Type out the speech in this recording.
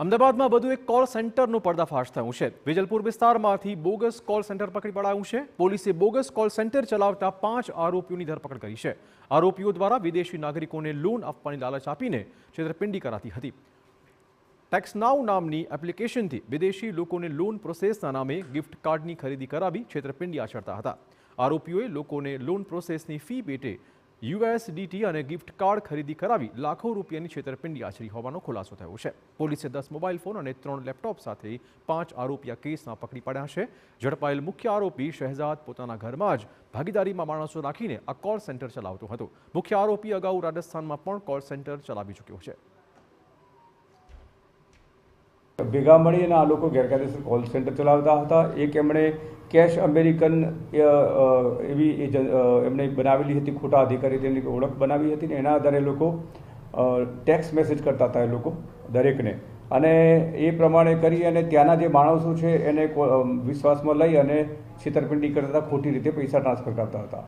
અમદાવાદમાં વધુ એક કોલ સેન્ટરનો પર્દાફાશ થયો છે। વેજલપુર વિસ્તારમાંથી બોગસ કોલ સેન્ટર પકડી પડાયું છે। પોલીસે બોગસ કોલ સેન્ટર ચલાવતા 5 આરોપીઓની ધરપકડ કરી છે। આરોપીઓ દ્વારા વિદેશી નાગરિકોને લોન આપવાની લાલચ આપીને છેતરપિંડી કરાતી હતી। ટેક્સ નાઉ નામની એપ્લિકેશનથી વિદેશી લોકોને લોન પ્રોસેસના નામે ગિફ્ટ કાર્ડની ખરીદી કરાવી છેતરપિંડી આચરતા હતા। આરોપીઓએ લોકોને લોન પ્રોસેસની ફી પેટે USDT અને ગિફ્ટ કાર્ડ ખરીદી કરાવી લાખો રૂપિયાની છેતરપિંડી આચરી હોવાનો ખુલાસો થયો છે। પોલીસે 10 મોબાઈલ ફોન અને 3 લેપટોપ સાથે 5 આરોપીયા કેસમાં પકડી પડ્યા છે। ઝડપાયેલ મુખ્ય આરોપી શહેજાદ પોતાના ઘરમાં જ ભાગીદારીમાં માણસો રાખીને આ કોલ સેન્ટર ચલાવતો હતો। મુખ્ય આરોપી અગાઉ રાજસ્થાનમાં પણ કોલ સેન્ટર ચલાવી ચૂક્યો છે। ભેગા મળીને આ લોકો ગેરકાયદેસર કોલ સેન્ટર ચલાવતા હતા। એક એમણે કેશ અમેરિકન એવી એમણે બનાવેલી હતી, ખોટા અધિકારી તેની ઓળખ બનાવી હતી ને એના આધારે લોકો ટેક્સ મેસેજ કરતા હતા એ લોકો દરેકને, અને એ પ્રમાણે કરી અને ત્યાંના જે માણસો છે એને વિશ્વાસમાં લઈ અને છેતરપિંડી કરતા હતા, ખોટી રીતે પૈસા ટ્રાન્સફર કરતા હતા।